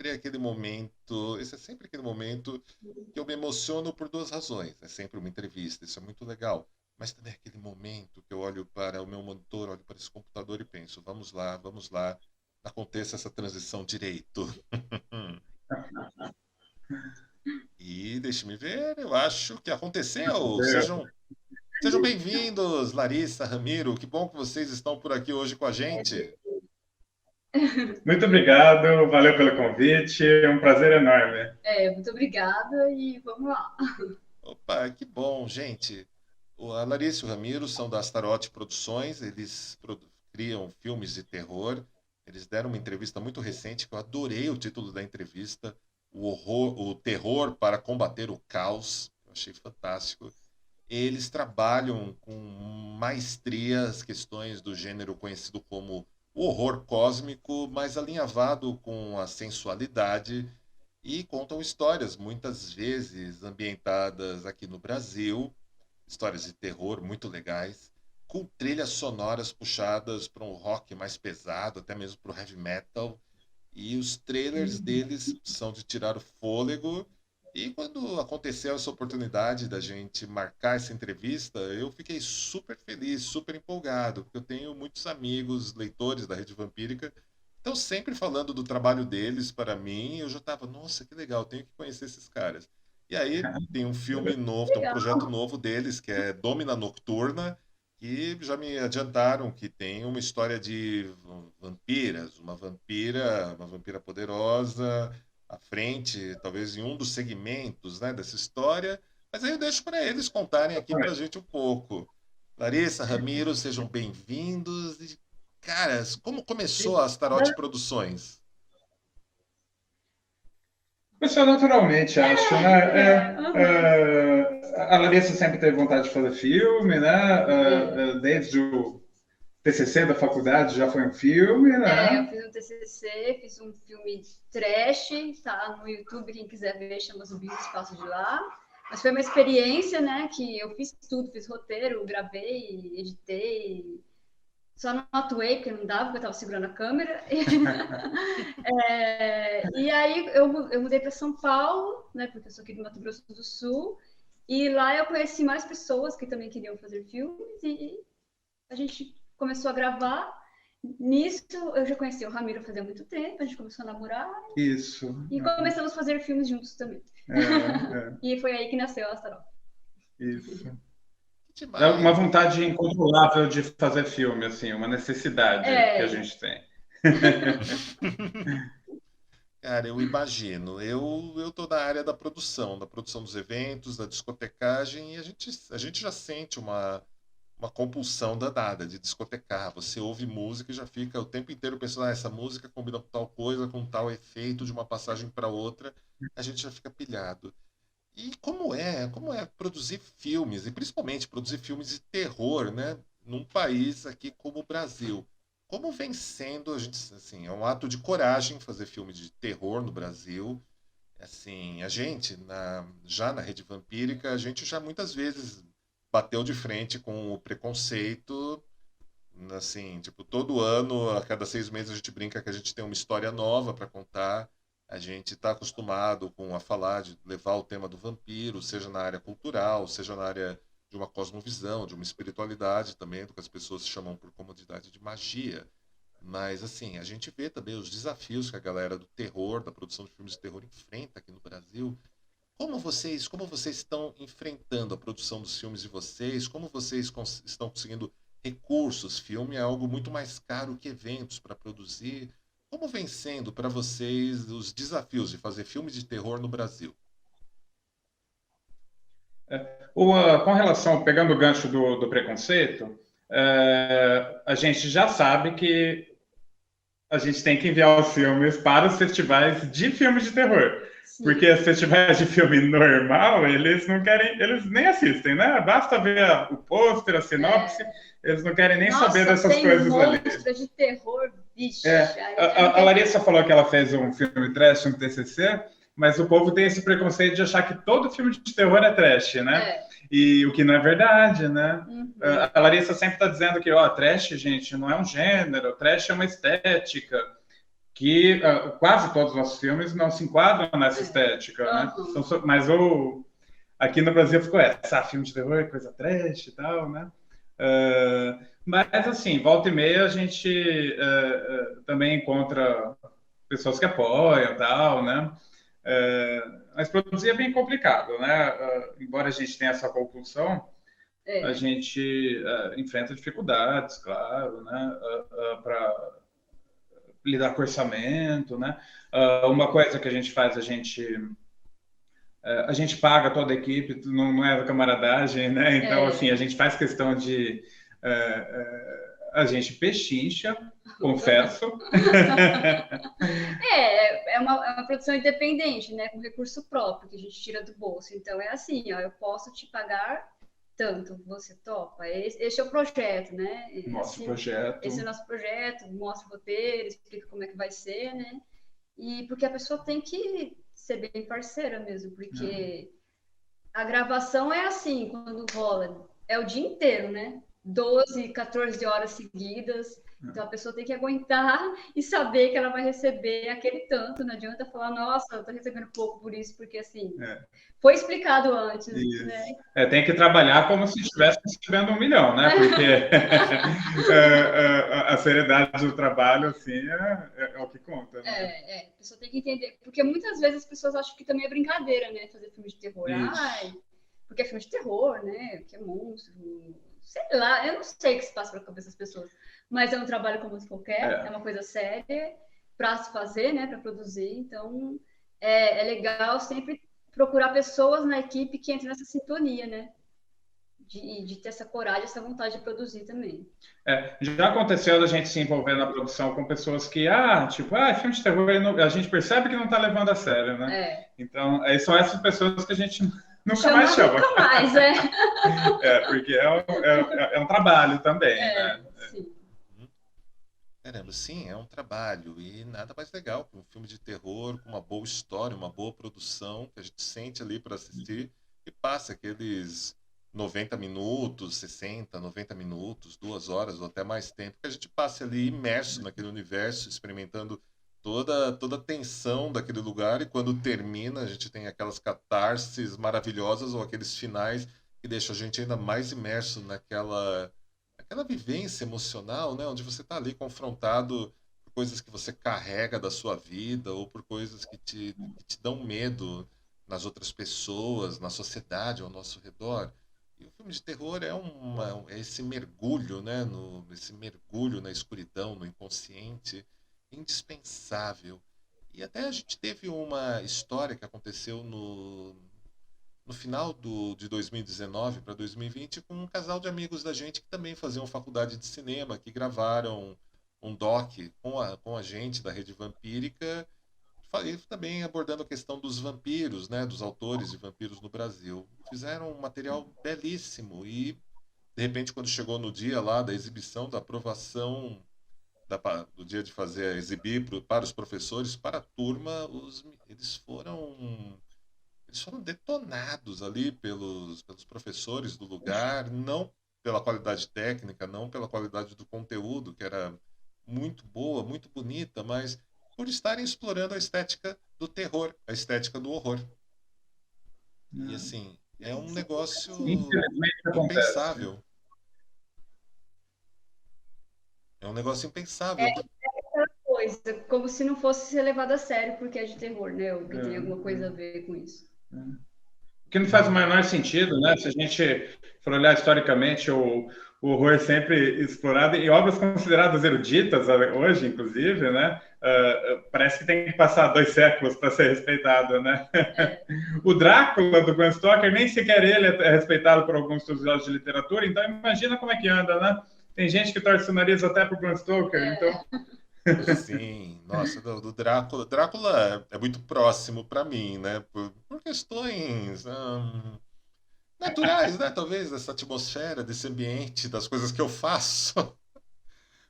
esse é sempre aquele momento que eu me emociono por duas razões. É sempre uma entrevista, isso é muito legal. Mas também é aquele momento que eu olho para o meu monitor, olho para esse computador e penso, vamos lá, aconteça essa transição direito. E deixe-me ver, eu acho que aconteceu. Sejam bem-vindos, Larissa, Ramiro. Que bom que vocês estão por aqui hoje com a gente. Muito obrigado, valeu pelo convite, é um prazer enorme. Muito obrigada e vamos lá. Opa, que bom, gente. A Larissa e o Ramiro são da Astaroth Produções, eles criam filmes de terror. Eles deram uma entrevista muito recente que eu adorei o título da entrevista, o terror para combater o caos. Eu achei fantástico. Eles trabalham com maestria as questões do gênero conhecido como o horror cósmico, mas alinhavado com a sensualidade e contam histórias, muitas vezes ambientadas aqui no Brasil, histórias de terror muito legais, com trilhas sonoras puxadas para um rock mais pesado, até mesmo para o heavy metal. E os trailers deles são de tirar o fôlego. E quando aconteceu essa oportunidade da gente marcar essa entrevista, eu fiquei super feliz, super empolgado, porque eu tenho muitos amigos, leitores da Rede Vampírica, estão sempre falando do trabalho deles para mim, e eu já estava, nossa, que legal, tenho que conhecer esses caras. E aí tem um filme novo, tem um projeto Legal. novo deles, que é Domina Nocturna, que já me adiantaram que tem uma história de vampiras, uma vampira poderosa, à frente, talvez em um dos segmentos, né, dessa história, mas aí eu deixo para eles contarem aqui para a gente um pouco. Larissa, Ramiro, sejam bem-vindos. E, caras, como começou a Astaroth Produções? Começou naturalmente, acho, né? Aham. A Larissa sempre teve vontade de fazer filme, né? É. Desde o TCC da faculdade já foi um filme, Eu né? fiz um TCC, fiz um filme trash, tá no YouTube, quem quiser ver, chama Zumbi do Espaço de Lá. Mas foi uma experiência, né, que eu fiz tudo, fiz roteiro, gravei, editei, só não atuei, porque não dava, porque eu estava segurando a câmera. E aí eu mudei para São Paulo, né, porque eu sou aqui do Mato Grosso do Sul, e lá eu conheci mais pessoas que também queriam fazer filmes, e a gente começou a gravar. Nisso, eu já conheci o Ramiro fazia muito tempo, a gente começou a namorar Isso. e começamos a fazer filmes juntos também. É, E foi aí que nasceu a Astaroth. isso. Que É uma demais! vontade incontrolável de fazer filme, assim, uma necessidade que a É, gente tem. Cara, eu imagino. Eu tô na área da produção dos eventos, da discotecagem, e a gente já sente uma compulsão danada de discotecar. Você ouve música e já fica o tempo inteiro pensando, essa música combina com tal coisa, com tal efeito de uma passagem para outra, a gente já fica pilhado. E como é produzir filmes, e principalmente produzir filmes de terror, né, num país aqui como o Brasil? Como vem sendo, a gente, assim, é um ato de coragem fazer filme de terror no Brasil. Assim, a gente, já na Rede Vampírica, a gente já muitas vezes bateu de frente com o preconceito. Assim, tipo, todo ano, a cada 6 meses, a gente brinca que a gente tem uma história nova para contar. A gente está acostumado com a falar de levar o tema do vampiro, seja na área cultural, seja na área de uma cosmovisão, de uma espiritualidade também, do que as pessoas chamam por comodidade de magia. Mas, assim, a gente vê também os desafios que a galera do terror, da produção de filmes de terror, enfrenta aqui no Brasil. Como vocês estão enfrentando a produção dos filmes de vocês? Como vocês estão conseguindo recursos? Filme é algo muito mais caro que eventos para produzir. Como vem sendo para vocês os desafios de fazer filmes de terror no Brasil? Com relação, pegando o gancho do preconceito, a gente já sabe que a gente tem que enviar os filmes para os festivais de filmes de terror. sim. Porque os festivais de filme normal, eles não querem, eles nem assistem, né? Basta ver o pôster, a sinopse, eles não querem nem saber Nossa, dessas tem coisas ali. monstro de terror, É, vixe. Aí já não a quer. Larissa falou que ela fez um filme trash no TCC, mas o povo tem esse preconceito de achar que todo filme de terror é trash, né? É. E o que não é verdade, né? Uhum. A Larissa sempre está dizendo que, ó, trash, gente, não é um gênero, trash é uma estética. que quase todos os nossos filmes não se enquadram nessa estética, né? Então, mas aqui no Brasil ficou essa, filme de terror, coisa trash e tal, né? Mas, assim, volta e meia a gente também encontra pessoas que apoiam e tal, né? Mas produzir é bem complicado, né? Embora a gente tenha essa compulsão, a gente enfrenta dificuldades, claro, né? Para lidar com orçamento, né? Uma coisa que a gente faz, a gente paga toda a equipe, não é camaradagem, né? Então, assim, a gente faz questão de a gente pechincha, confesso. É uma produção independente, né? Com recurso próprio, que a gente tira do bolso. Então, é assim, ó, eu posso te pagar tanto, você topa. Esse é o projeto, né? Nosso projeto. Esse é o nosso projeto, mostra o roteiro, explica como é que vai ser, né? E porque a pessoa tem que ser bem parceira mesmo, porque a gravação é assim, quando rola, é o dia inteiro, né? 12, 14 horas seguidas. Então a pessoa tem que aguentar e saber que ela vai receber aquele tanto. Não adianta falar, nossa, eu tô recebendo pouco por isso, porque assim, foi explicado antes, né? Tem que trabalhar como se estivesse recebendo 1 milhão, né? Porque a seriedade do trabalho, assim, é o que conta. Né? A pessoa tem que entender. Porque muitas vezes as pessoas acham que também é brincadeira, né? Fazer filme de terror. Porque é filme de terror, né? Que é monstro. Sei lá, eu não sei o que se passa pela cabeça das pessoas. Mas é um trabalho como se qualquer, é uma coisa séria para se fazer, né? Para produzir. Então, é legal sempre procurar pessoas na equipe que entrem nessa sintonia, né? De ter essa coragem, essa vontade de produzir também. Já aconteceu da gente se envolver na produção com pessoas que, filme de terror, a gente percebe que não está levando a sério, né? Então, são essas pessoas que a gente nunca mais chama. Nunca mais, porque é um trabalho também, né? Sim. Caramba, sim, é um trabalho e nada mais legal que um filme de terror com uma boa história, uma boa produção, que a gente sente ali para assistir e passa aqueles 90 minutos, 60, 90 minutos, 2 horas ou até mais tempo, que a gente passe ali imerso naquele universo, experimentando toda a tensão daquele lugar e quando termina a gente tem aquelas catarses maravilhosas ou aqueles finais que deixam a gente ainda mais imerso aquela vivência emocional, né, onde você está ali confrontado por coisas que você carrega da sua vida ou por coisas que te dão medo nas outras pessoas, na sociedade ao nosso redor. E o filme de terror é esse mergulho, né, esse mergulho na escuridão, no inconsciente, indispensável. E até a gente teve uma história que aconteceu no final de 2019 para 2020 com um casal de amigos da gente que também faziam faculdade de cinema, que gravaram um doc com a gente da Rede Vampírica, também abordando a questão dos vampiros, né, dos autores de vampiros no Brasil. Fizeram um material belíssimo e, de repente, quando chegou no dia lá da exibição, da aprovação, do dia de exibir para os professores, para a turma, eles foram detonados ali pelos professores do lugar, não pela qualidade técnica, não pela qualidade do conteúdo, que era muito boa, muito bonita, mas por estarem explorando a estética do terror, a estética do horror. E assim, é um negócio impensável. É um negócio impensável. Aquela coisa, como se não fosse ser levado a sério porque é de terror, né? Ou que tem alguma coisa a ver com isso. O que não faz o menor sentido, né? Se a gente for olhar historicamente, o horror é sempre explorado em obras consideradas eruditas hoje, inclusive, né? Parece que tem que passar 2 séculos para ser respeitado, né? O Drácula do Bram Stoker, nem sequer ele é respeitado por alguns estudiosos de literatura, então imagina como é que anda, né? Tem gente que torce o nariz até pro Bram Stoker, então... Sim, nossa, do Drácula. Drácula é muito próximo para mim, né? Por questões naturais, né? Talvez dessa atmosfera, desse ambiente, das coisas que eu faço.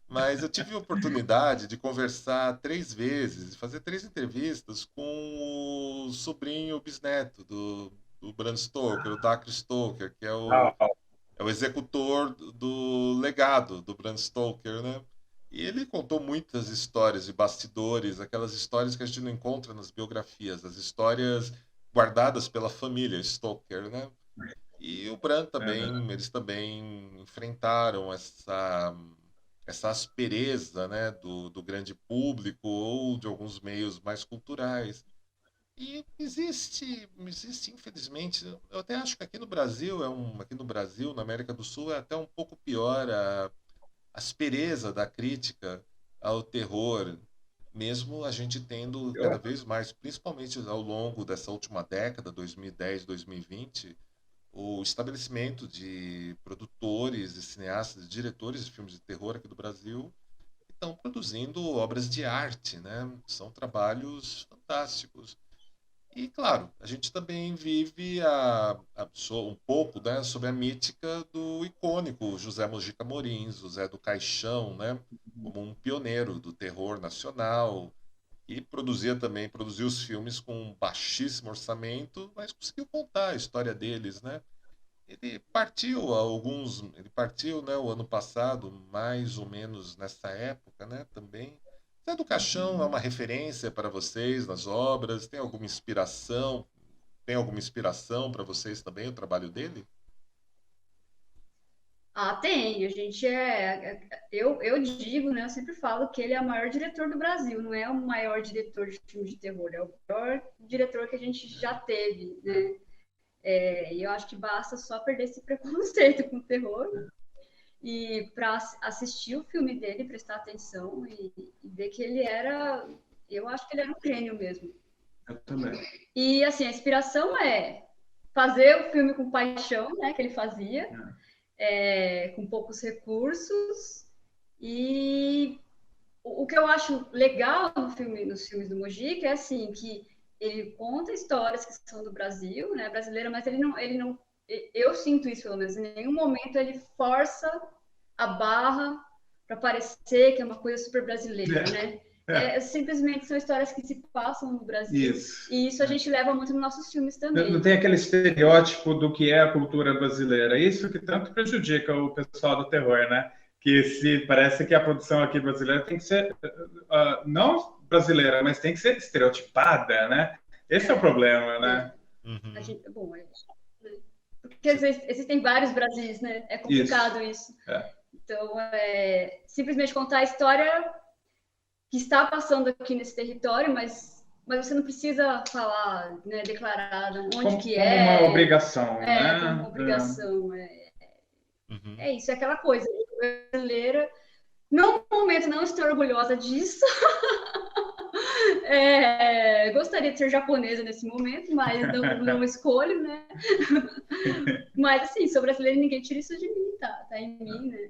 Mas eu tive a oportunidade de conversar 3 vezes, de fazer 3 entrevistas com o sobrinho bisneto do Bram Stoker, o Dacre Stoker, que é o executor do legado do Bram Stoker, né? E ele contou muitas histórias de bastidores, aquelas histórias que a gente não encontra nas biografias, as histórias guardadas pela família Stoker, né? E o Bran É verdade. também, eles também enfrentaram essa aspereza, né, do grande público ou de alguns meios mais culturais. E existe, infelizmente, eu até acho que aqui no Brasil aqui no Brasil, na América do Sul, é até um pouco pior a aspereza da crítica ao terror, mesmo a gente tendo cada Eu- vez mais, principalmente ao longo dessa última década, 2010, 2020, o estabelecimento de produtores, de cineastas, de diretores de filmes de terror aqui do Brasil estão produzindo obras de arte, né? São trabalhos fantásticos. E, claro, a gente também vive um pouco, né, sobre a mítica do icônico José Mojica Morins, José do Caixão, né, como um pioneiro do terror nacional, e produziu os filmes com um baixíssimo orçamento, mas conseguiu contar a história deles, né? Ele partiu, né, o ano passado, mais ou menos nessa época, né, também. Zé do Caixão é uma referência para vocês nas obras? Tem alguma inspiração? Tem alguma inspiração para vocês também o trabalho dele? Ah, tem. A gente eu digo, né? Eu sempre falo que ele é o maior diretor do Brasil, não é o maior diretor de filme de terror, é o maior diretor que a gente já teve, né? E eu acho que basta só perder esse preconceito com o terror e para assistir o filme dele, prestar atenção e ver que ele era. Eu acho que ele era um gênio mesmo. Eu também. E assim, a inspiração é fazer o filme com paixão, né? Que ele fazia, com poucos recursos. E o que eu acho legal nos filmes do Mojica é assim, que ele conta histórias que são do Brasil, né, brasileira, mas ele não, eu sinto isso pelo menos, em nenhum momento ele força a barra para parecer que é uma coisa super brasileira, né? Simplesmente são histórias que se passam no Brasil Isso. e isso a gente leva muito nos nossos filmes Não também. tem aquele estereótipo do que é a cultura brasileira. Isso que tanto prejudica o pessoal do terror, né? Que se parece que a produção aqui brasileira tem que ser não brasileira, mas tem que ser estereotipada, né? Esse é o problema, né? A Uhum. gente, bom, porque existem vários Brasis, né? É Isso. complicado isso. Então, simplesmente contar a história que está passando aqui nesse território, mas você não precisa falar, né, declarar onde que Como uma é, obrigação, como né? uma obrigação. Uhum. É isso, é aquela coisa. Brasileira, no momento não estou orgulhosa disso. Gostaria de ser japonesa nesse momento, mas não escolho, né? Mas assim, sou brasileira e ninguém tira isso de mim, tá em mim, né?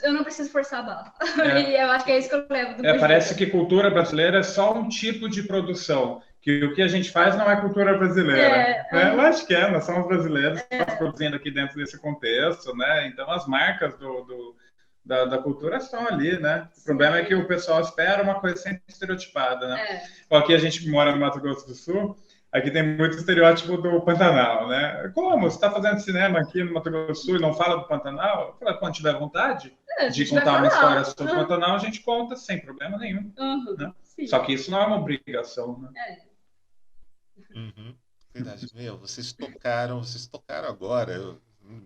Eu não preciso forçar a barra. E eu acho que é isso que eu levo do Parece Mojica. que cultura brasileira é só um tipo de produção, que o que a gente faz não é cultura brasileira. Eu acho que nós somos brasileiros, estamos produzindo aqui dentro desse contexto, né? Então as marcas da cultura estão ali, né? O problema é que o pessoal espera uma coisa sempre estereotipada, né? Aqui a gente mora no Mato Grosso do Sul, aqui tem muito estereótipo do Pantanal, né? Como? Você está fazendo cinema aqui no Mato Grosso do Sul e não fala do Pantanal? Eu falo, quando tiver vontade de contar uma história sobre o Pantanal, a gente conta sem problema nenhum. Né? Só que isso não é uma obrigação, né? Uhum. Verdade. Meu, vocês tocaram agora.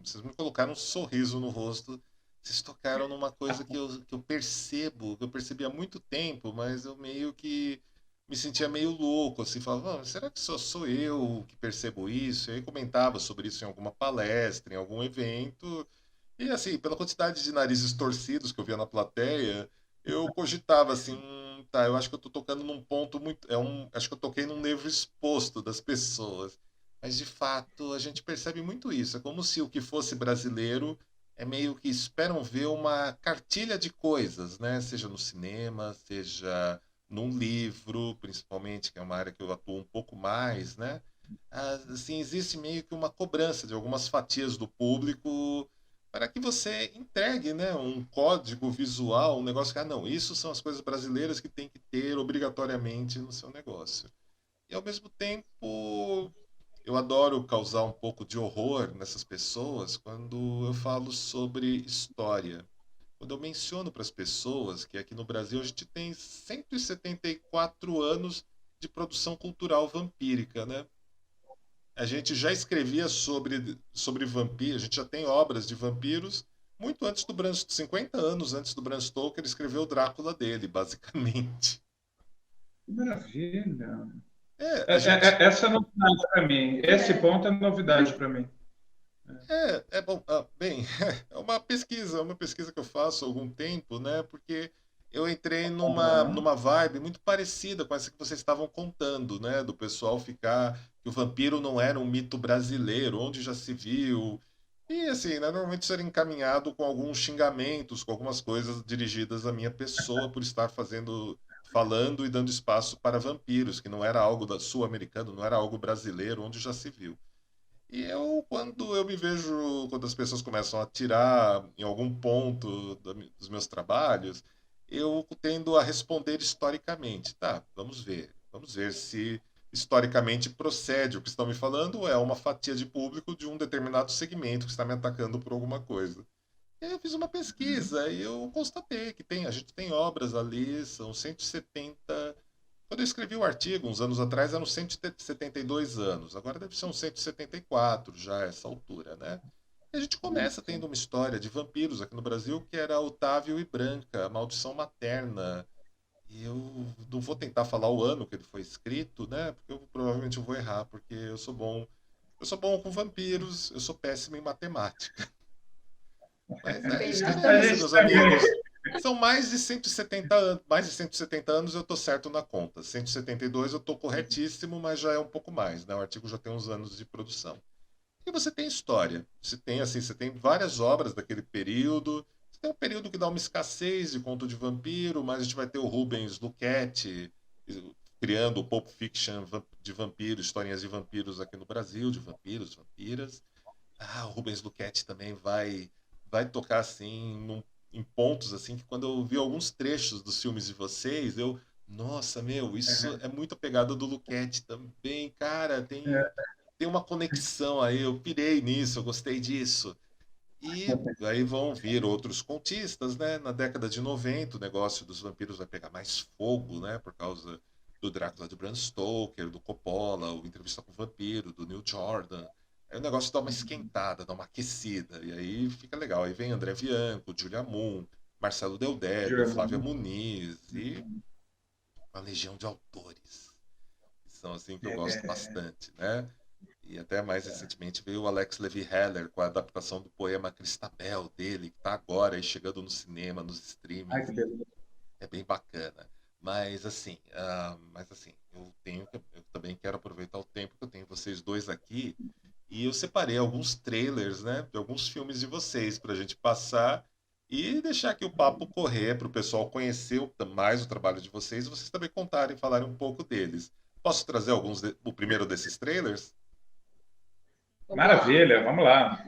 Vocês me colocaram um sorriso no rosto. Vocês tocaram numa coisa que eu percebo, que eu percebi há muito tempo, mas eu meio que me sentia meio louco, assim, falava, será que só sou eu que percebo isso? E aí comentava sobre isso em alguma palestra, em algum evento, e assim, pela quantidade de narizes torcidos que eu via na plateia, eu cogitava assim, tá, eu acho que eu tô tocando num ponto muito, acho que eu toquei num nervo exposto das pessoas. Mas de fato, a gente percebe muito isso. É como se o que fosse brasileiro é meio que esperam ver uma cartilha de coisas, né? Seja no cinema, seja num livro, principalmente, que é uma área que eu atuo um pouco mais, né? Assim, existe meio que uma cobrança de algumas fatias do público para que você entregue, né, um código visual, um negócio que, não, isso são as coisas brasileiras que tem que ter obrigatoriamente no seu negócio. E ao mesmo tempo, eu adoro causar um pouco de horror nessas pessoas quando eu falo sobre história. quando eu menciono para as pessoas que aqui no Brasil a gente tem 174 anos de produção cultural vampírica, né? A gente já escrevia sobre vampiros, a gente já tem obras de vampiros muito antes do Bram, 50 anos antes do Bram Stoker escrever o Drácula dele, basicamente. Que maravilha. Gente... Essa é novidade para mim. Esse ponto é novidade para mim. É bom, bem, é uma pesquisa que eu faço há algum tempo, né? Porque eu entrei numa vibe muito parecida com essa que vocês estavam contando, né? Do pessoal ficar que o vampiro não era um mito brasileiro, onde já se viu. E assim, né, normalmente ser encaminhado com alguns xingamentos, com algumas coisas dirigidas à minha pessoa por estar falando e dando espaço para vampiros, que não era algo da sul-americano, não era algo brasileiro, onde já se viu. E quando eu me vejo, quando as pessoas começam a tirar em algum ponto dos meus trabalhos, eu tendo a responder historicamente. Tá, vamos ver. Vamos ver se historicamente procede o que estão me falando ou é uma fatia de público de um determinado segmento que está me atacando por alguma coisa. E aí eu fiz uma pesquisa e eu constatei que a gente tem obras ali, são 170. Quando eu escrevi o artigo, uns anos atrás, eram 172 anos. Agora deve ser uns 174 já a essa altura, né? E a gente começa tendo uma história de vampiros aqui no Brasil, que era Otávio e Branca, a Maldição Materna. E eu não vou tentar falar o ano que ele foi escrito, né? Porque provavelmente eu vou errar, porque eu sou bom. Eu sou bom com vampiros, eu sou péssimo em matemática. Mas é isso que acontece, meus amigos. São mais de 170 anos. Mais de 170 anos eu estou certo na conta. 172 eu estou corretíssimo, mas já é um pouco mais, né? O artigo já tem uns anos de produção. E você tem história. Você tem várias obras daquele período. Você tem um período que dá uma escassez de conto de vampiro, mas a gente vai ter o Rubens Luchetti criando o Pulp Fiction de vampiros, historinhas de vampiros aqui no Brasil, de vampiros, vampiras. O Rubens Luchetti também vai tocar assim em pontos assim que quando eu vi alguns trechos dos filmes de vocês, nossa, meu, isso é muito a pegada do Luchetti também, cara, tem uma conexão aí, eu pirei nisso, eu gostei disso. E aí vão vir outros contistas, né? Na década de 90, o negócio dos vampiros vai pegar mais fogo, né? Por causa do Drácula de Bram Stoker, do Coppola, o Entrevista com o Vampiro, do Neil Jordan. Aí o negócio dá uma esquentada, dá uma aquecida, e aí fica legal. Aí vem André Bianco, Julia Moon, Marcelo Del Dego, Flávia Muniz e uma legião de autores. Que são assim que eu gosto bastante, né? E até mais recentemente veio o Alex Levi Heller com a adaptação do poema Cristabel dele, que está agora aí chegando no cinema, nos streamings. É bem bacana. Mas assim, eu também quero aproveitar o tempo que eu tenho vocês dois aqui e eu separei alguns trailers, né, de alguns filmes de vocês para a gente passar e deixar aqui o papo correr para o pessoal conhecer mais o trabalho de vocês e vocês também contarem, falarem um pouco deles. Posso trazer o primeiro desses trailers? Maravilha, vamos lá.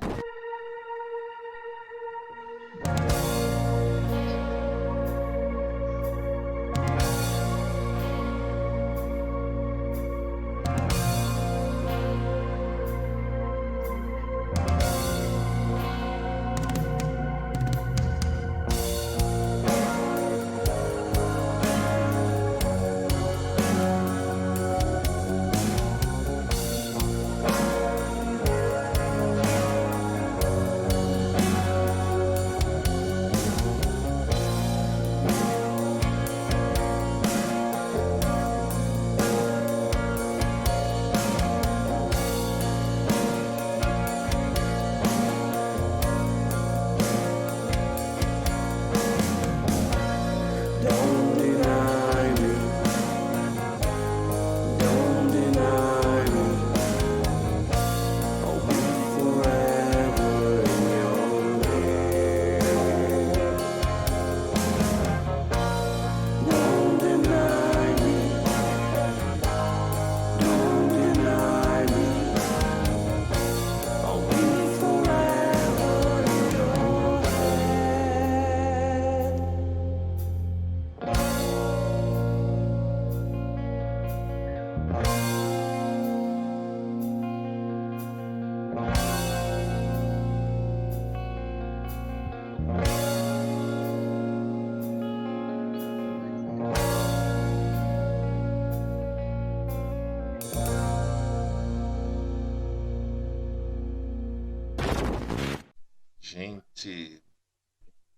Gente,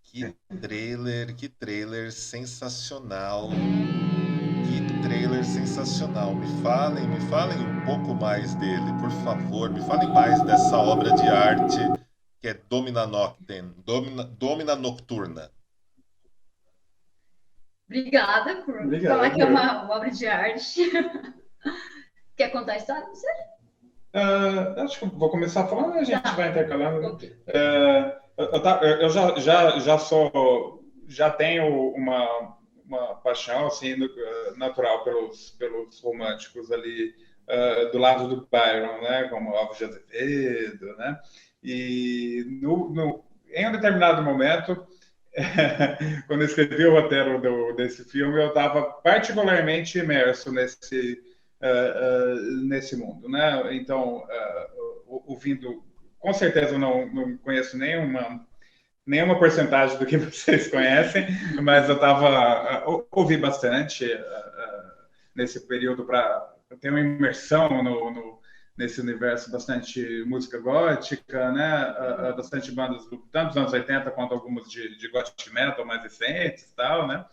que trailer sensacional. Que trailer sensacional. Me falem um pouco mais dele, por favor. Me falem mais dessa obra de arte que é Domina Nocturna. Obrigada por falar que é uma obra de arte. Quer contar a história? Você? Acho que eu vou começar falando e a gente vai intercalando. Né? Okay. Eu já tenho uma paixão assim, natural pelos românticos ali do lado do Byron, né? Como Alves de Azevedo, né? E em um determinado momento, quando eu escrevi o roteiro desse filme, eu estava particularmente imerso nesse mundo, né? Então, ouvindo, com certeza não conheço nenhuma porcentagem do que vocês conhecem, mas eu ouvi bastante nesse período para ter uma imersão nesse universo, bastante música gótica, né? Bastante bandas tanto dos anos 80 quanto algumas de gothic metal mais recentes e tal, né?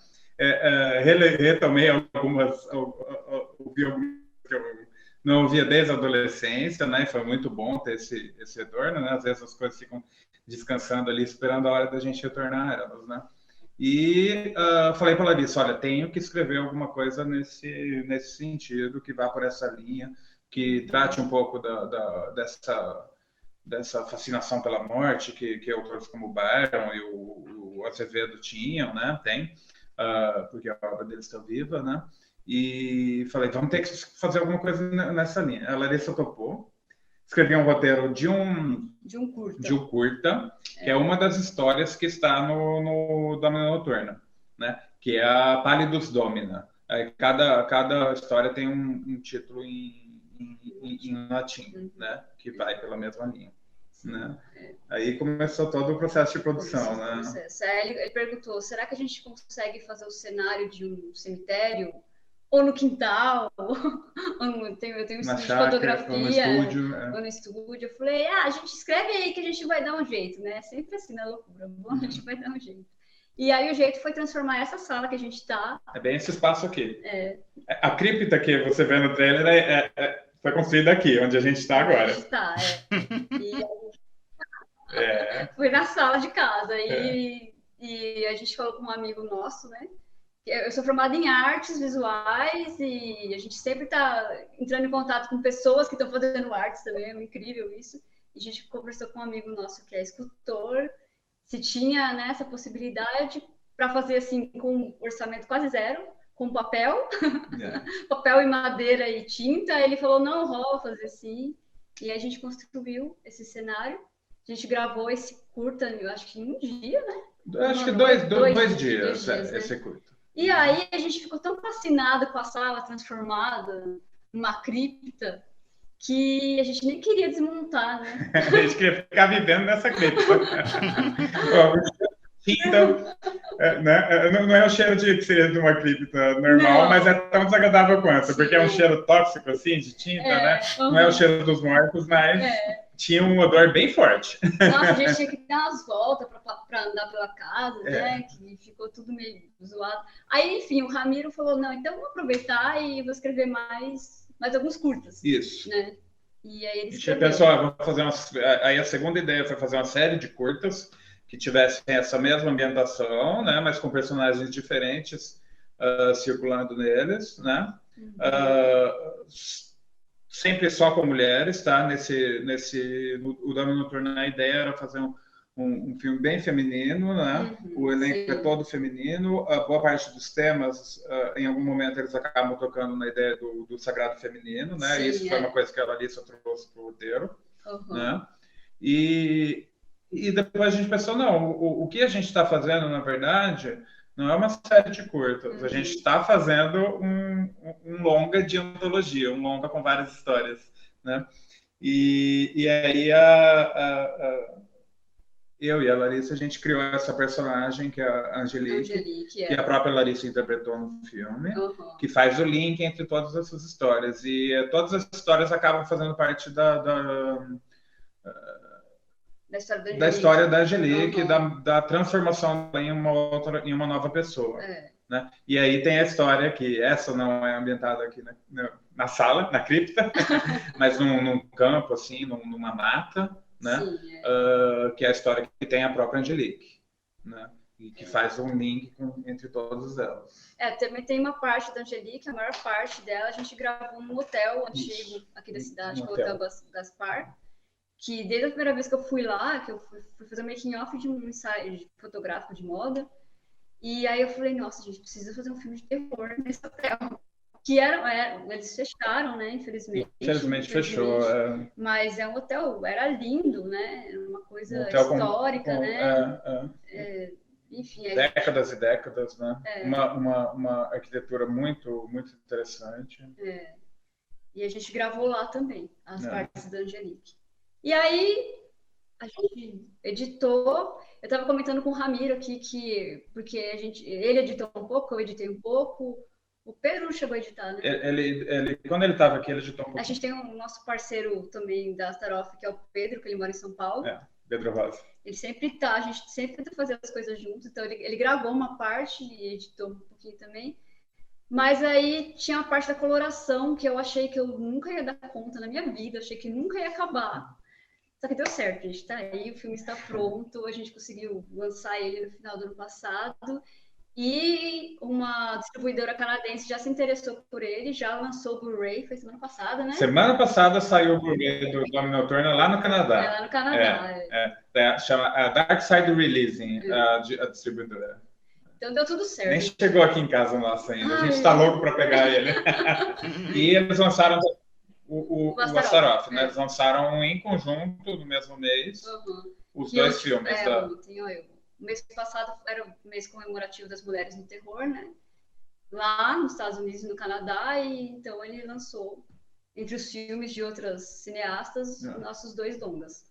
Retomei ouvi algumas que eu não ouvia desde a adolescência, né? Foi muito bom ter esse retorno, né? Às vezes as coisas ficam descansando ali, esperando a hora da gente retornar a elas, né? E falei para a Larissa, olha, tenho que escrever alguma coisa nesse sentido, que vá por essa linha, que trate um pouco dessa fascinação pela morte que autores como o Byron e o Azevedo tinham, né? Porque a obra deles está viva, né? E falei, vamos ter que fazer alguma coisa nessa linha. A Larissa topou. Escrevi um roteiro de um curta, que é uma das histórias que está no Domina Noturna, né? Que é a Pallidus Domina. Cada história tem um título em latim, né? Que vai pela mesma linha. Né? Aí começou todo o processo de produção, né? Ele perguntou, será que a gente consegue fazer o cenário de um cemitério? Ou no quintal? Eu tenho um estúdio de fotografia. Ou no estúdio. Eu falei, a gente escreve aí que a gente vai dar um jeito, né? Sempre assim, na loucura. Bom, a gente vai dar um jeito. E aí o jeito foi transformar essa sala que a gente está... É bem esse espaço aqui. A cripta que você vê no trailer foi construída aqui, onde a gente está agora. A gente está, Foi na sala de casa. E a gente falou com um amigo nosso, né? Eu sou formada em artes visuais e a gente sempre está entrando em contato com pessoas que estão fazendo artes também, é incrível isso. E a gente conversou com um amigo nosso que é escultor, se tinha, né, essa possibilidade para fazer assim com um orçamento quase zero, com papel, papel e madeira e tinta. Ele falou, não, rola fazer assim. E aí a gente construiu esse cenário. A gente gravou esse curta, eu acho que em um dia, né? Acho que dois dias, esse curta. E aí a gente ficou tão fascinado com a sala transformada numa cripta que a gente nem queria desmontar, né? A gente queria ficar vivendo nessa cripta. Tinta, né? Não é o cheiro que seria de uma cripta normal, mas é tão desagradável quanto, porque é um cheiro tóxico, assim, de tinta, né? Não é o cheiro dos mortos, mas tinha um odor bem forte. Nossa, a gente tinha que dar umas voltas para andar pela casa, né? Que ficou tudo meio zoado. Aí, enfim, o Ramiro falou, não, então vou aproveitar e vou escrever mais alguns curtas. Isso. Né? E aí ele escreveu. Pessoal, vou fazer aí a segunda ideia foi fazer uma série de curtas que tivessem essa mesma ambientação, né? Mas com personagens diferentes circulando neles, né? Sempre só com mulheres, tá? O Domina Noturna, a ideia era fazer um filme bem feminino, né? O elenco é todo feminino. A boa parte dos temas, em algum momento, eles acabam tocando na ideia do sagrado feminino, né? Sim, isso foi uma coisa que a Larissa trouxe para o roteiro, né? E depois a gente pensou, não, o que a gente está fazendo, na verdade, não é uma série de curtas. A gente está fazendo um longa de antologia, um longa com várias histórias, né? E aí eu e a Larissa, a gente criou essa personagem, que é a Angelique, que a própria Larissa interpretou no filme, que faz o link entre todas essas histórias. E todas as histórias acabam fazendo parte da história da Da Angelique. história da Angelique, da transformação em uma nova pessoa. Né? E aí tem a história que essa não é ambientada aqui na sala, na cripta, mas num campo, assim, numa mata, né? Sim, que é a história que tem a própria Angelique, né? E que faz um link entre todas elas. Também tem uma parte da Angelique, a maior parte dela a gente gravou num hotel antigo aqui da cidade, que é o Hotel Gaspar, que desde a primeira vez que eu fui lá, que eu fui fazer um making-off de um ensaio fotográfico de moda, e aí eu falei, nossa, gente, precisa fazer um filme de terror nesse hotel. Que eles fecharam, né, infelizmente. Infelizmente fechou. Mas é um hotel, era lindo, né, uma coisa histórica, né. Enfim, décadas e décadas, né? Uma arquitetura muito, muito interessante. E a gente gravou lá também, as partes da Angelique. E aí, a gente editou. Eu estava comentando com o Ramiro aqui, porque ele editou um pouco, eu editei um pouco. O Pedro não chegou a editar, né? Quando ele estava aqui, ele editou um pouco. A gente tem o nosso parceiro também da Staroff, que é o Pedro, que ele mora em São Paulo. Pedro Rosa. Ele sempre tá, a gente sempre tenta fazer as coisas juntos, então ele gravou uma parte e editou um pouquinho também. Mas aí tinha a parte da coloração que eu achei que eu nunca ia dar conta na minha vida, achei que nunca ia acabar. Só que deu certo, gente, tá aí, o filme está pronto, a gente conseguiu lançar ele no final do ano passado. E uma distribuidora canadense já se interessou por ele, já lançou o Blu-ray, foi semana passada, né? Semana passada saiu o Blu-ray do Domino Turner lá no Canadá. Lá no Canadá. Chama Dark Side Releasing, a distribuidora. Então deu tudo certo. Nem chegou aqui em casa nossa ainda, a gente está louco para pegar ele. E eles lançaram o Astaroth, né? Eles lançaram em conjunto no mesmo mês os dois filmes. O mês passado era o mês comemorativo das mulheres no terror, né? Lá nos Estados Unidos e no Canadá, e então ele lançou, entre os filmes de outras cineastas, nossos dois longas.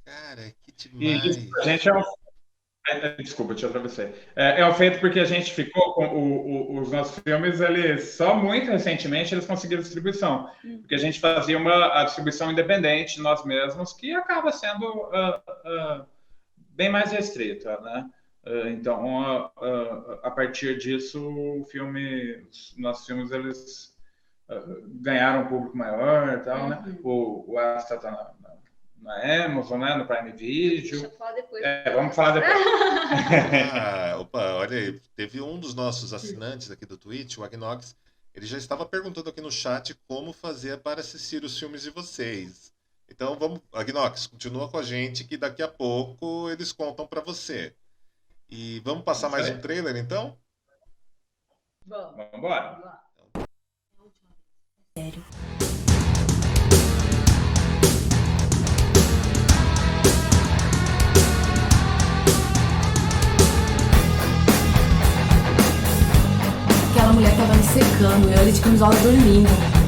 Cara, que demais! E a gente desculpa, te atravessei. É um feito porque a gente ficou com os nossos filmes, eles só muito recentemente eles conseguiram distribuição, porque a gente fazia a distribuição independente nós mesmos, que acaba sendo bem mais restrita, né? Então, a partir disso, nossos filmes, eles ganharam um público maior e tal, né? O Asta tá na Amazon, né? No Prime Video. Deixa eu falar depois. Vamos falar depois. Opa, olha aí, teve um dos nossos assinantes aqui do Twitch, o Agnox, ele já estava perguntando aqui no chat como fazer para assistir os filmes de vocês. Então, vamos, Agnox, continua com a gente que daqui a pouco eles contam para você. E vamos passar mais um trailer, então? Vamos embora. Sério. Aquela mulher tava me secando, eu ali de camisola dormindo.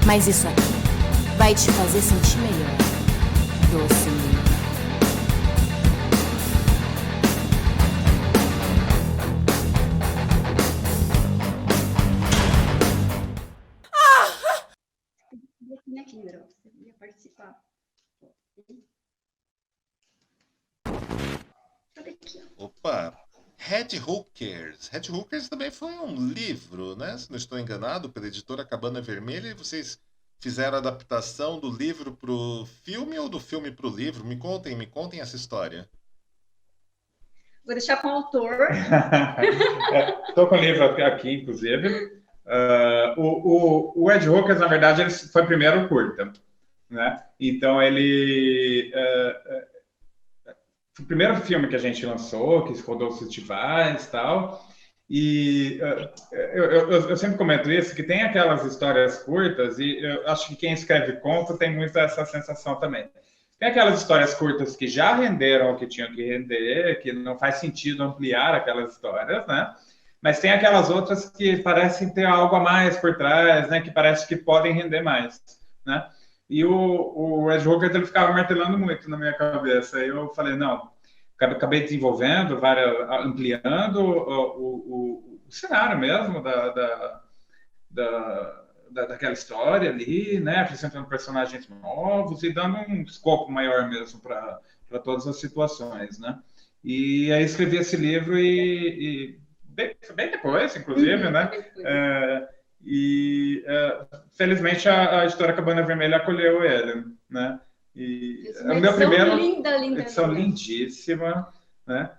Mas isso aqui vai te fazer sentir melhor, doce menina. Aqui, você ia participar. Opa! Red Hookers. Red Hookers também foi um livro, né? Se não estou enganado, pela editora Cabana Vermelha. E vocês fizeram a adaptação do livro para o filme ou do filme para o livro? Me contem essa história. Vou deixar com o autor. Estou com o livro aqui, inclusive. O Red Hookers, na verdade, ele foi primeiro curta, né? Então, ele... Foi o primeiro filme que a gente lançou, que rodou os festivais e tal. E eu sempre comento isso, que tem aquelas histórias curtas, e eu acho que quem escreve conto tem muito essa sensação também. Tem aquelas histórias curtas que já renderam o que tinham que render, que não faz sentido ampliar aquelas histórias, né? Mas tem aquelas outras que parecem ter algo a mais por trás, né? Que parece que podem render mais, né? E o Red Rocket, ele ficava martelando muito na minha cabeça. Aí eu falei, não, acabei desenvolvendo, ampliando o cenário mesmo daquela história ali, né? Acrescentando personagens novos e dando um escopo maior mesmo para todas as situações, né? E aí escrevi esse livro bem depois, inclusive, né? Felizmente a editora Cabana Vermelha acolheu ele, né? E é o meu primeiro edição lindíssima, né?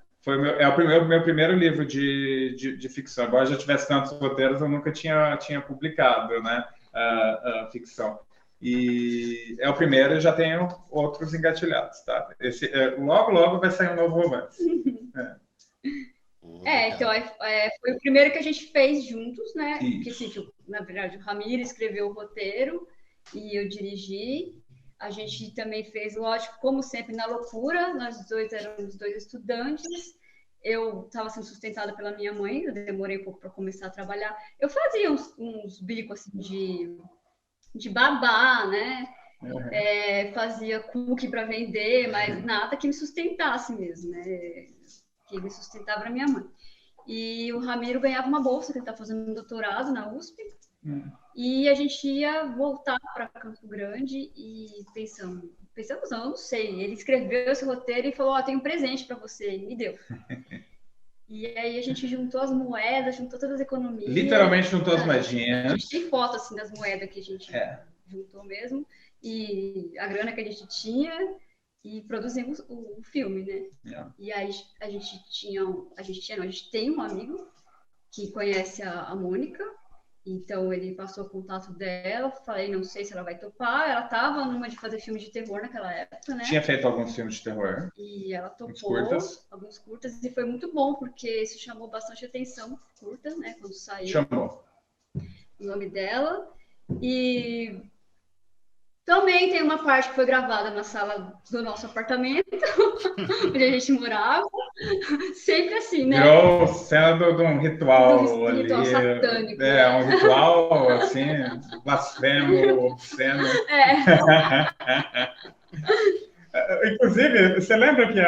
É o meu primeiro livro de ficção. Embora já tivesse tantos roteiros, eu nunca tinha publicado, né? Ficção. E é o primeiro e já tenho outros engatilhados, tá? Logo vai sair um novo romance. Então, foi o primeiro que a gente fez juntos, né? Porque, assim, na verdade, o Ramiro escreveu o roteiro e eu dirigi. A gente também fez, lógico, como sempre, na loucura. Nós dois éramos 2 estudantes. Eu estava sendo sustentada pela minha mãe, eu demorei um pouco para começar a trabalhar. Eu fazia uns bicos assim, de babá, né? Fazia cookie para vender, mas nada que me sustentasse mesmo, né? Que me sustentava era minha mãe. E o Ramiro ganhava uma bolsa, que ele está fazendo um doutorado na USP. E a gente ia voltar para Campo Grande e pensamos, não sei. Ele escreveu esse roteiro e falou: tem um presente para você, e me deu. E aí a gente juntou as moedas, juntou todas as economias. Literalmente juntou as moedinhas. A gente tem foto assim das moedas que a gente juntou mesmo, e a grana que a gente tinha, e produzimos o filme, né? E aí a gente tem um amigo que conhece a Mônica. Então, ele passou o contato dela, falei, não sei se ela vai topar. Ela estava numa de fazer filme de terror naquela época, né? Tinha feito alguns filmes de terror. E ela topou alguns curtas, e foi muito bom, porque isso chamou bastante atenção, curta, né? Quando saiu Chamou o nome dela. E também tem uma parte que foi gravada na sala do nosso apartamento, onde a gente morava. Sempre assim, né? Virou cena de um ritual ali. Ritual satânico. Um ritual, assim, blasfemo, obsceno. Inclusive, você lembra que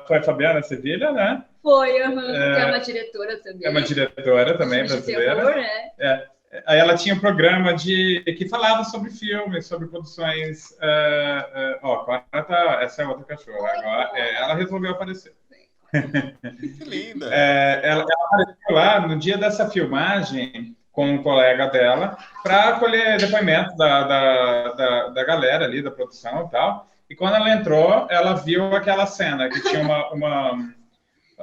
foi a Fabiana Sevilha, né? Foi, que é uma diretora também. É uma diretora também brasileira. Terror, Aí ela tinha um programa que falava sobre filmes, sobre produções. Essa é outra cachorra. Agora, ela resolveu aparecer. Que linda! Ela apareceu lá no dia dessa filmagem com um colega dela para colher depoimento da galera ali, da produção e tal. E quando ela entrou, ela viu aquela cena que tinha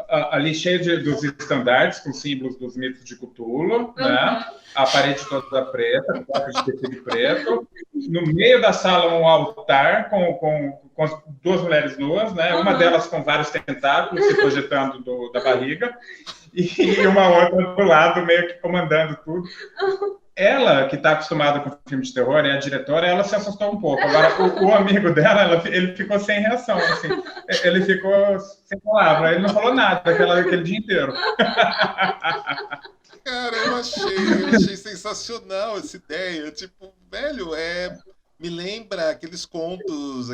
ali cheio dos estandartes com símbolos dos mitos de Cthulhu, né? A parede toda preta, placa de tecido preto. No meio da sala, um altar com 2 mulheres nuas, né? Uma delas com vários tentáculos se projetando da barriga, e uma outra do lado, meio que comandando tudo. Ela, que está acostumada com filme de terror, a diretora, ela se assustou um pouco. Agora, o amigo dela, ele ficou sem reação, assim. Ele ficou sem palavra. Ele não falou nada aquele dia inteiro. Cara, eu achei sensacional essa ideia. Tipo, velho, me lembra aqueles contos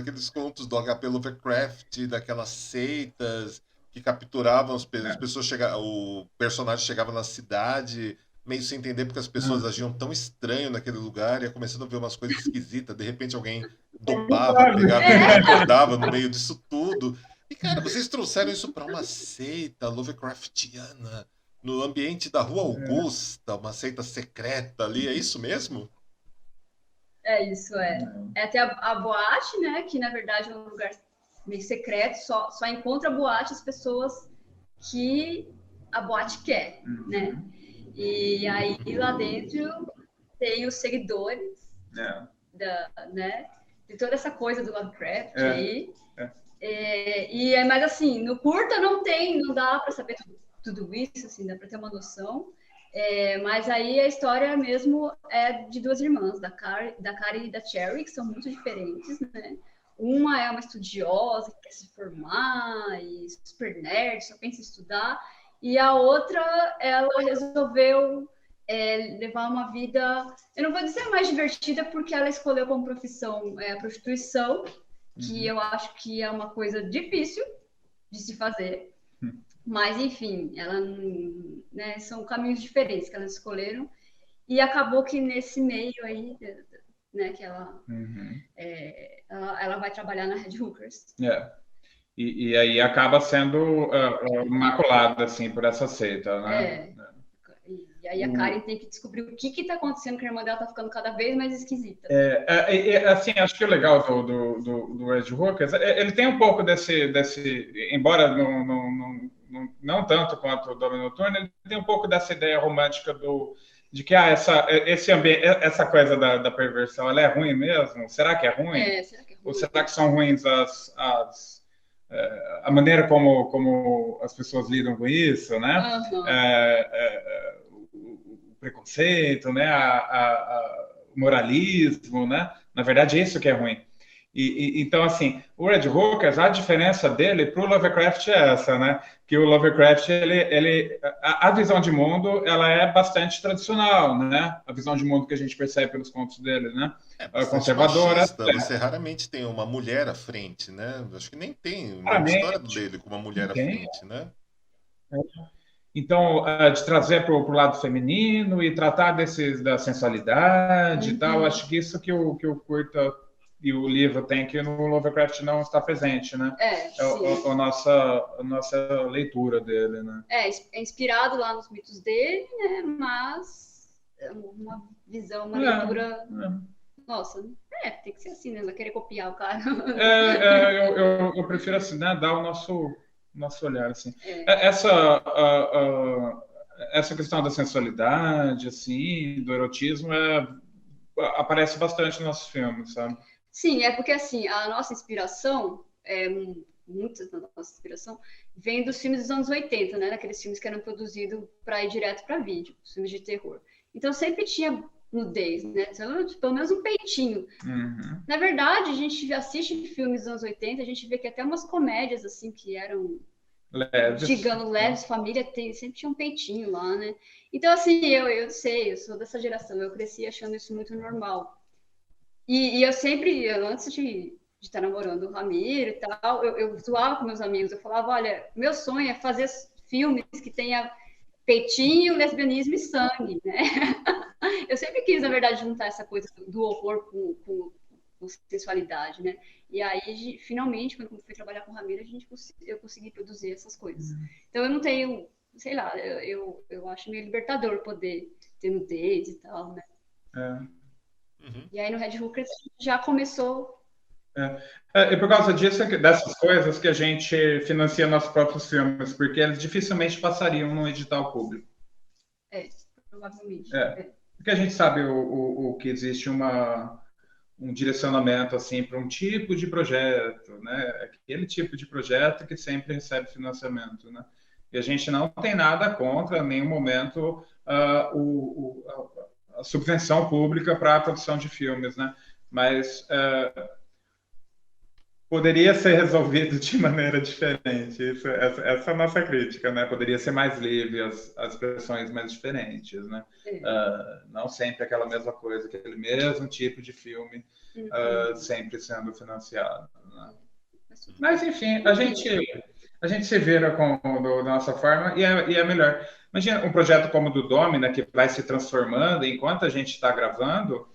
do H.P. Lovecraft, daquelas seitas que capturavam as pessoas. O personagem chegava na cidade meio sem entender porque as pessoas agiam tão estranho naquele lugar, ia começando a ver umas coisas esquisitas, de repente alguém dopava, pegava e acordava no meio disso tudo. E, cara, vocês trouxeram isso para uma seita Lovecraftiana, no ambiente da Rua Augusta, uma seita secreta ali, é isso mesmo? É isso, É até a boate, né, que na verdade é um lugar meio secreto, só encontra a boate as pessoas que a boate quer, né? E aí lá dentro tem os seguidores né, de toda essa coisa do Lovecraft aí. Mas assim, no curta não dá para saber tudo isso, assim, dá para ter uma noção. Mas aí a história mesmo é de 2 irmãs, da Karen e da Cherry, que são muito diferentes, né? Uma é uma estudiosa que quer se formar e super nerd, só pensa em estudar. E a outra, ela resolveu levar uma vida, eu não vou dizer mais divertida, porque ela escolheu como profissão a prostituição, que eu acho que é uma coisa difícil de se fazer. Mas, enfim, né, são caminhos diferentes que elas escolheram. E acabou que nesse meio aí, né, que ela vai trabalhar na Red Hookers. E aí acaba sendo maculada, assim, por essa seita, né? E aí a Karen tem que descobrir o que está acontecendo, que a irmã dela está ficando cada vez mais esquisita. Assim, acho que o legal do Red Hookers, ele tem um pouco desse embora não tanto quanto o Dominio Noturno, ele tem um pouco dessa ideia romântica de que essa coisa da perversão, ela é ruim mesmo? Será que é ruim? Será que é ruim? Ou será que são ruins a maneira como as pessoas lidam com isso, né? O preconceito, né? O moralismo, né? Na verdade, é isso que é ruim. Então, assim, o Red Hookers, a diferença dele para o Lovecraft é essa, né? Que o Lovecraft, a visão de mundo, ela é bastante tradicional, né? A visão de mundo que a gente percebe pelos contos dele, né? Conservadora. Machista. Você raramente tem uma mulher à frente, né? Acho que nem tem na história dele com uma mulher à frente, né? Então, de trazer para o lado feminino e tratar da sensualidade e tal, acho que isso que o curta e o livro tem, que no Lovecraft não está presente, né? A nossa leitura dele, né? É inspirado lá nos mitos dele, né? Mas é uma visão, uma leitura... Nossa, tem que ser assim, né? Não querer copiar o cara. Eu prefiro assim, né? Dar o nosso olhar, assim. Essa questão da sensualidade, assim, do erotismo, aparece bastante nos nossos filmes, sabe? Sim, porque assim, a nossa inspiração, muita da nossa inspiração, vem dos filmes dos anos 80, né? Daqueles filmes que eram produzidos para ir direto para vídeo, os filmes de terror. Então sempre tinha nudez, né? Pelo menos um peitinho. Na verdade, a gente assiste filmes dos anos 80, a gente vê que até umas comédias assim que eram leves, família, sempre tinha um peitinho lá, né? Então, assim, eu sei, eu sou dessa geração, eu cresci achando isso muito normal. E eu sempre, antes de estar namorando o Ramiro e tal, eu zoava com meus amigos, eu falava, olha, meu sonho é fazer filmes que tenha peitinho, lesbianismo e sangue, né? Eu sempre quis, na verdade, juntar essa coisa do horror com sensualidade, né? E aí, finalmente, quando eu fui trabalhar com o Ramiro, eu consegui produzir essas coisas. Então, eu não tenho, sei lá, eu acho meio libertador poder ter nudez e tal, né? E aí, no Red Hookers, já começou... E por causa dessas coisas que a gente financia nossos próprios filmes, porque eles dificilmente passariam no edital público. Provavelmente. Porque a gente sabe que existe um direcionamento assim para um tipo de projeto, né? Aquele tipo de projeto que sempre recebe financiamento, né? E a gente não tem nada contra, em nenhum momento, a subvenção pública para a produção de filmes, né? Mas poderia ser resolvido de maneira diferente. Essa é a nossa crítica, né? Poderia ser mais livre, as expressões mais diferentes, né? Não sempre aquela mesma coisa, aquele mesmo tipo de filme sempre sendo financiado, né? Mas, enfim, a gente se vira da nossa forma e é melhor. Imagina um projeto como o do Domina, que vai se transformando enquanto a gente está gravando.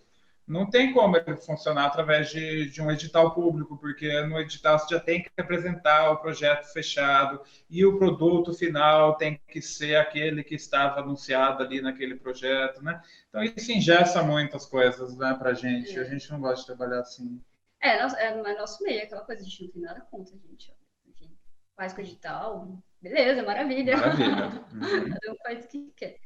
Não tem como ele funcionar através de um edital público, porque no edital você já tem que apresentar o projeto fechado e o produto final tem que ser aquele que estava anunciado ali naquele projeto, né? Então, isso engessa muitas coisas, né, para a gente. A gente não gosta de trabalhar assim. Nosso meio, aquela coisa, a gente não tem nada contra, gente. Enfim, faz com o edital, beleza, maravilha. Cada um faz o que quer.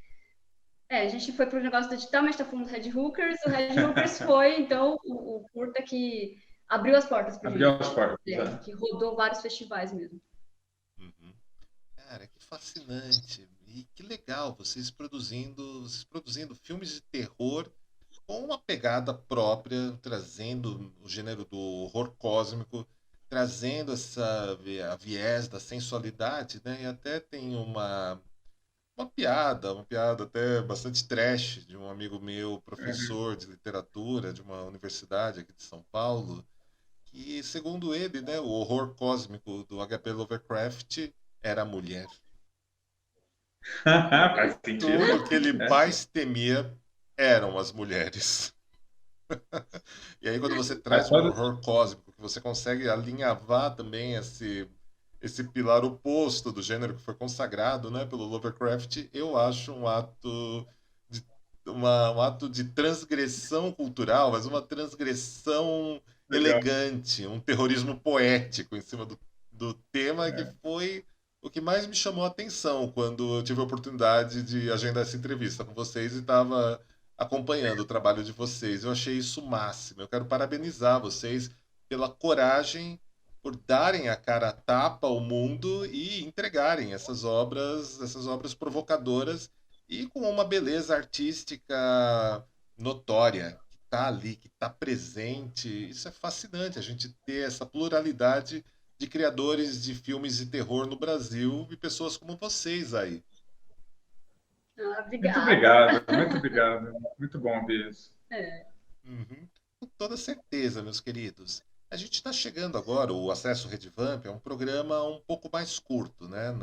A gente foi para o negócio do edital, mas está falando do Red Hookers. O Red Hookers foi, então, o curta que abriu as portas para a gente. Abriu as portas, que rodou vários festivais mesmo. Cara, que fascinante. E que legal, vocês produzindo filmes de terror com uma pegada própria, trazendo o gênero do horror cósmico, trazendo a viés da sensualidade, né? E até tem uma piada até bastante trash de um amigo meu, professor de literatura de uma universidade aqui de São Paulo, que, segundo ele, né, o horror cósmico do H.P. Lovecraft era a mulher. Faz sentido. Tudo que ele mais temia eram as mulheres. E aí, quando você traz um horror cósmico, que você consegue alinhavar também esse pilar oposto do gênero que foi consagrado, né, pelo Lovecraft, eu acho um ato de transgressão cultural, mas uma transgressão elegante, um terrorismo poético em cima do tema, que foi o que mais me chamou a atenção quando eu tive a oportunidade de agendar essa entrevista com vocês e estava acompanhando o trabalho de vocês. Eu achei isso o máximo. Eu quero parabenizar vocês pela coragem, por darem a cara a tapa ao mundo e entregarem essas obras provocadoras e com uma beleza artística notória, que está ali, que está presente. Isso é fascinante, a gente ter essa pluralidade de criadores de filmes de terror no Brasil e pessoas como vocês aí. Obrigada. Muito obrigado, muito obrigado. Muito bom ouvir isso. Uhum. Com toda certeza, meus queridos. A gente está chegando agora, o Acesso Redvamp é um programa um pouco mais curto, né?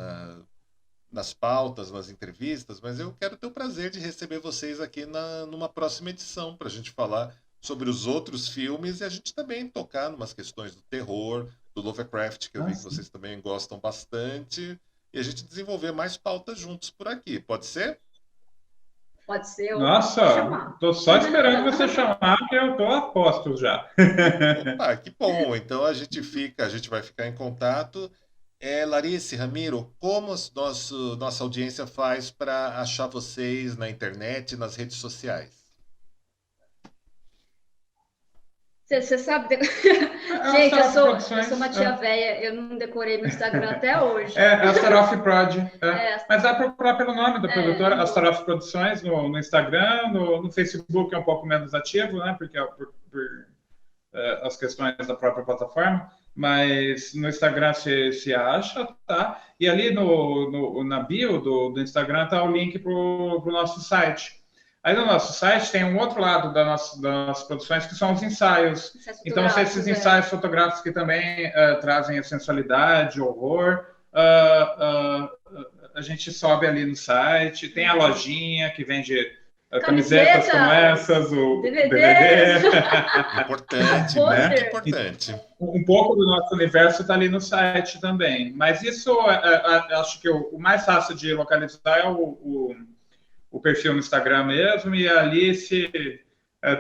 Nas pautas, nas entrevistas, mas eu quero ter o prazer de receber vocês aqui numa próxima edição para a gente falar sobre os outros filmes e a gente também tocar em umas questões do terror, do Lovecraft, que eu vi que vocês também gostam bastante, e a gente desenvolver mais pautas juntos por aqui. Pode ser? Pode ser. Nossa, tô só esperando você chamar, que eu tô a postos já. Opa, que bom. Então a gente vai ficar em contato. Larissa e Ramiro, como nossa audiência faz para achar vocês na internet, nas redes sociais? Você sabe... Gente, eu sou uma tia velha, eu não decorei meu Instagram até hoje. Astaroth Prod. Mas dá para procurar pelo nome da produtora, Astaroth Produções, no Instagram, no Facebook é um pouco menos ativo, né? Porque é por as questões da própria plataforma. Mas no Instagram se acha, tá? E ali na bio do Instagram tá o link para o nosso site. Aí no nosso site tem um outro lado das nossas produções, que são os ensaios. Então, esses ensaios fotográficos que também trazem a sensualidade, o horror, a gente sobe ali no site. Tem a lojinha que vende camisetas como essas, o DVD. Importante, muito importante. Um pouco do nosso universo está ali no site também. Mas isso, acho que o mais fácil de localizar é o perfil no Instagram mesmo, e ali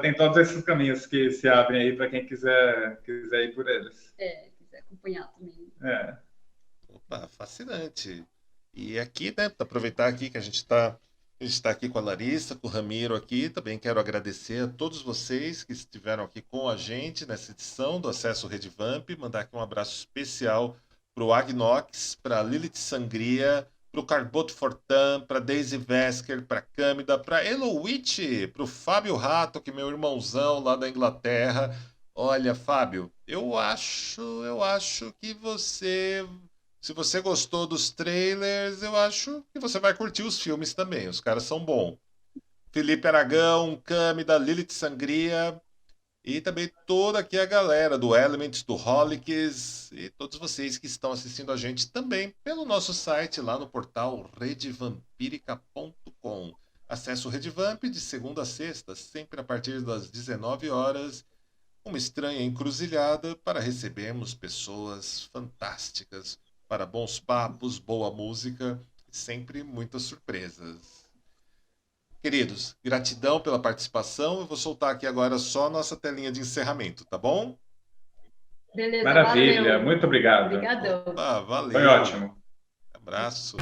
tem todos esses caminhos que se abrem aí para quem quiser ir por eles. Quiser acompanhar também. Opa, fascinante. E aqui, né, para aproveitar aqui que a gente está aqui com a Larissa, com o Ramiro aqui, também quero agradecer a todos vocês que estiveram aqui com a gente nessa edição do Acesso Redvamp, mandar aqui um abraço especial para o Agnox, para a Lilith Sangria, para o Carboto Fortan, para Daisy Vesker, para a Câmida, para Elowitt, para o Fábio Rato, que é meu irmãozão lá da Inglaterra. Olha, Fábio, eu acho que se você gostou dos trailers, eu acho que você vai curtir os filmes também, os caras são bons. Felipe Aragão, Câmida, Lilith Sangria, e também toda aqui a galera do Elements, do Holics, e todos vocês que estão assistindo a gente também pelo nosso site lá no portal redvampirica.com. Acesse o Redvamp de segunda a sexta, sempre a partir das 19 horas, uma estranha encruzilhada para recebermos pessoas fantásticas, para bons papos, boa música e sempre muitas surpresas. Queridos, gratidão pela participação. Eu vou soltar aqui agora só a nossa telinha de encerramento, tá bom? Beleza, maravilha, valeu. muito obrigado. Obrigadão. Opa, valeu. Foi ótimo. Abraço.